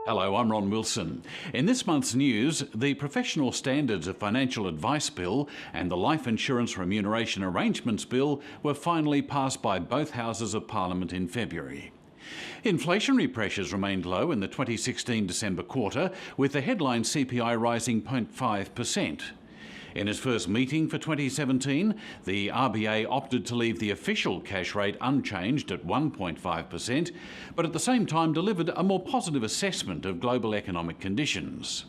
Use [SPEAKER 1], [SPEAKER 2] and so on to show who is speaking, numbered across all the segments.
[SPEAKER 1] Hello, I'm Ron Wilson. In this month's news, the Professional Standards of Financial Advice Bill and the Life Insurance Remuneration Arrangements Bill were finally passed by both Houses of Parliament in February. Inflationary pressures remained low in the 2016 December quarter, with the headline CPI rising 0.5%. In its first meeting for 2017, the RBA opted to leave the official cash rate unchanged at 1.5%, but at the same time delivered a more positive assessment of global economic conditions.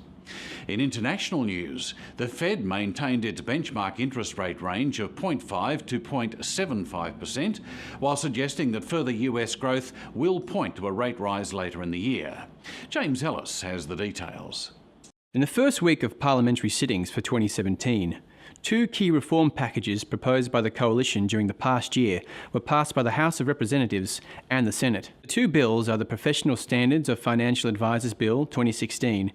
[SPEAKER 1] In international news, the Fed maintained its benchmark interest rate range of 0.5 to 0.75%, while suggesting that further US growth will point to a rate rise later in the year. James Ellis has the details.
[SPEAKER 2] In the first week of parliamentary sittings for 2017, two key reform packages proposed by the coalition during the past year were passed by the House of Representatives and the Senate. The two bills are the Professional Standards of Financial Advisors Bill 2016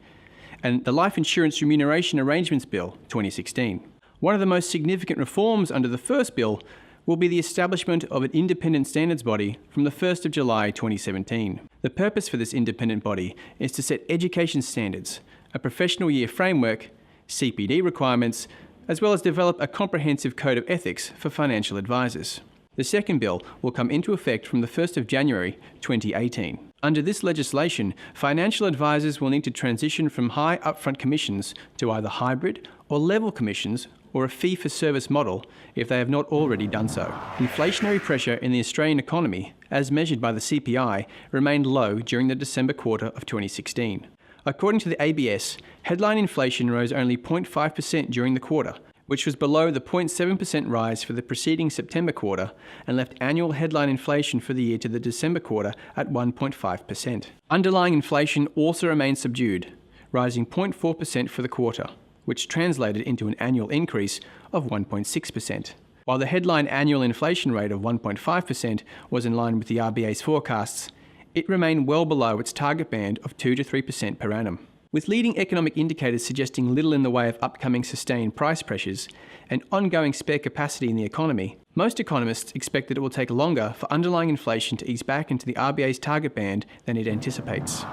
[SPEAKER 2] and the Life Insurance Remuneration Arrangements Bill 2016. One of the most significant reforms under the first bill will be the establishment of an independent standards body from the 1st of July 2017. The purpose for this independent body is to set education standards, a professional year framework, CPD requirements, as well as develop a comprehensive code of ethics for financial advisors. The second bill will come into effect from the 1st of January 2018. Under this legislation, financial advisors will need to transition from high upfront commissions to either hybrid or level commissions or a fee-for-service model if they have not already done so. Inflationary pressure in the Australian economy, as measured by the CPI, remained low during the December quarter of 2016. According to the ABS, headline inflation rose only 0.5% during the quarter, which was below the 0.7% rise for the preceding September quarter and left annual headline inflation for the year to the December quarter at 1.5%. Underlying inflation also remained subdued, rising 0.4% for the quarter, which translated into an annual increase of 1.6%. While the headline annual inflation rate of 1.5% was in line with the RBA's forecasts, it remained well below its target band of 2 to 3% per annum. With leading economic indicators suggesting little in the way of upcoming sustained price pressures and ongoing spare capacity in the economy, most economists expect that it will take longer for underlying inflation to ease back into the RBA's target band than it anticipates.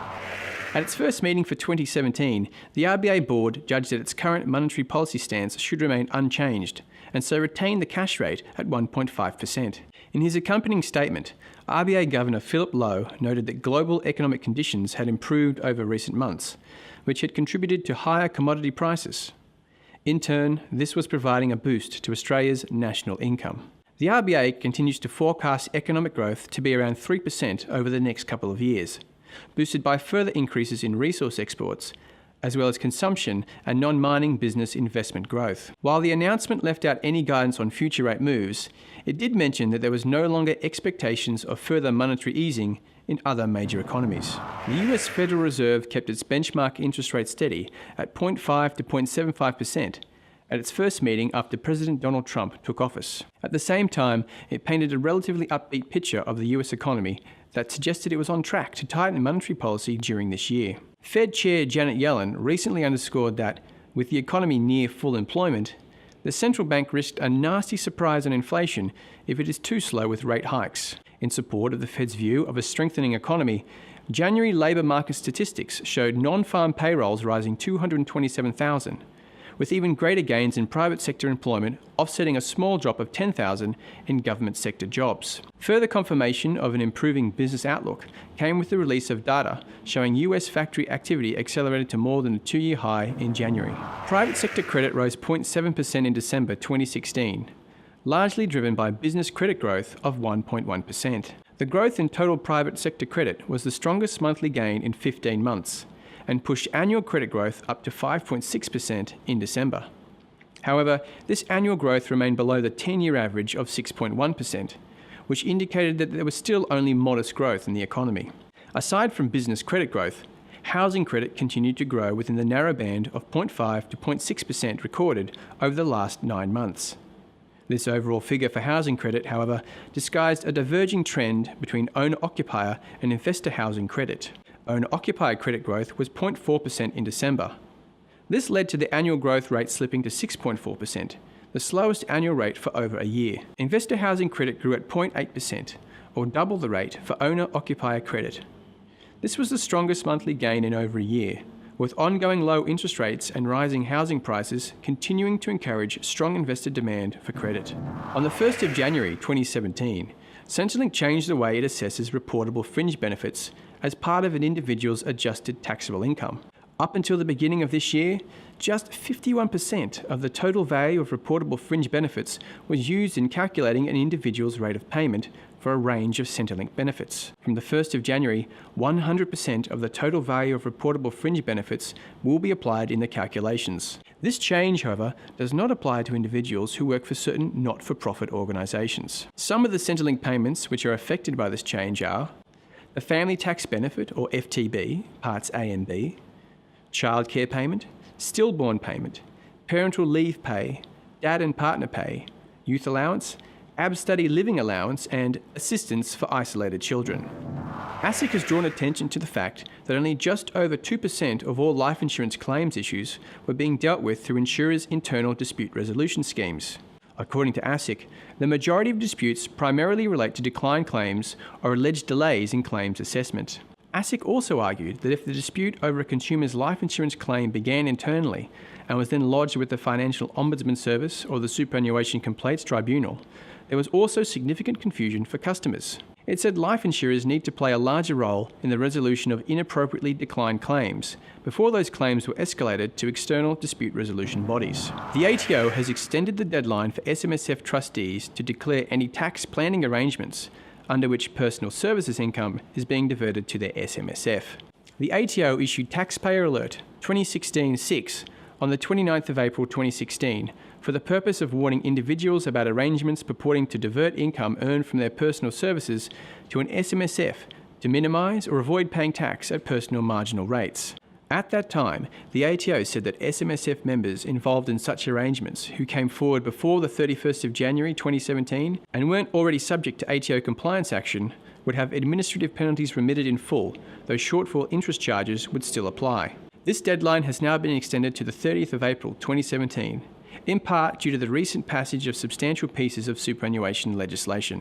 [SPEAKER 2] At its first meeting for 2017, the RBA board judged that its current monetary policy stance should remain unchanged, and so retained the cash rate at 1.5%. In his accompanying statement, RBA Governor Philip Lowe noted that global economic conditions had improved over recent months, which had contributed to higher commodity prices. In turn, this was providing a boost to Australia's national income. The RBA continues to forecast economic growth to be around 3% over the next couple of years, boosted by further increases in resource exports, as well as consumption and non-mining business investment growth. While the announcement left out any guidance on future rate moves, it did mention that there was no longer expectations of further monetary easing in other major economies. The US Federal Reserve kept its benchmark interest rate steady at 0.5 to 0.75% at its first meeting after President Donald Trump took office. At the same time, it painted a relatively upbeat picture of the US economy that suggested it was on track to tighten monetary policy during this year. Fed Chair Janet Yellen recently underscored that, with the economy near full employment, the central bank risked a nasty surprise on inflation if it is too slow with rate hikes. In support of the Fed's view of a strengthening economy, January labour market statistics showed non-farm payrolls rising 227,000, with even greater gains in private sector employment offsetting a small drop of 10,000 in government sector jobs. Further confirmation of an improving business outlook came with the release of data showing US factory activity accelerated to more than a two-year high in January. Private sector credit rose 0.7% in December 2016, largely driven by business credit growth of 1.1%. The growth in total private sector credit was the strongest monthly gain in 15 months, and pushed annual credit growth up to 5.6% in December. However, this annual growth remained below the 10-year average of 6.1%, which indicated that there was still only modest growth in the economy. Aside from business credit growth, housing credit continued to grow within the narrow band of 0.5 to 0.6% recorded over the last 9 months. This overall figure for housing credit, however, disguised a diverging trend between owner-occupier and investor housing credit. Owner-occupier credit growth was 0.4% in December. This led to the annual growth rate slipping to 6.4%, the slowest annual rate for over a year. Investor housing credit grew at 0.8%, or double the rate for owner-occupier credit. This was the strongest monthly gain in over a year, with ongoing low interest rates and rising housing prices continuing to encourage strong investor demand for credit. On the 1st of January 2017, Centrelink changed the way it assesses reportable fringe benefits as part of an individual's adjusted taxable income. Up until the beginning of this year, just 51% of the total value of reportable fringe benefits was used in calculating an individual's rate of payment for a range of Centrelink benefits. From the 1st of January, 100% of the total value of reportable fringe benefits will be applied in the calculations. This change, however, does not apply to individuals who work for certain not-for-profit organisations. Some of the Centrelink payments which are affected by this change are the Family Tax Benefit, or FTB, Parts A and B, childcare payment, stillborn payment, parental leave pay, dad and partner pay, youth allowance, ab-study living allowance, and assistance for isolated children. ASIC has drawn attention to the fact that only just over 2% of all life insurance claims issues were being dealt with through insurers' internal dispute resolution schemes. According to ASIC, the majority of disputes primarily relate to declined claims or alleged delays in claims assessment. ASIC also argued that if the dispute over a consumer's life insurance claim began internally and was then lodged with the Financial Ombudsman Service or the Superannuation Complaints Tribunal, there was also significant confusion for customers. It said life insurers need to play a larger role in the resolution of inappropriately declined claims before those claims were escalated to external dispute resolution bodies. The ATO has extended the deadline for SMSF trustees to declare any tax planning arrangements under which personal services income is being diverted to their SMSF. The ATO issued Taxpayer Alert 2016-6 on the 29th of April 2016 for the purpose of warning individuals about arrangements purporting to divert income earned from their personal services to an SMSF to minimise or avoid paying tax at personal marginal rates. At that time, the ATO said that SMSF members involved in such arrangements who came forward before the 31st of January 2017 and weren't already subject to ATO compliance action would have administrative penalties remitted in full, though shortfall interest charges would still apply. This deadline has now been extended to the 30th of April 2017, in part due to the recent passage of substantial pieces of superannuation legislation.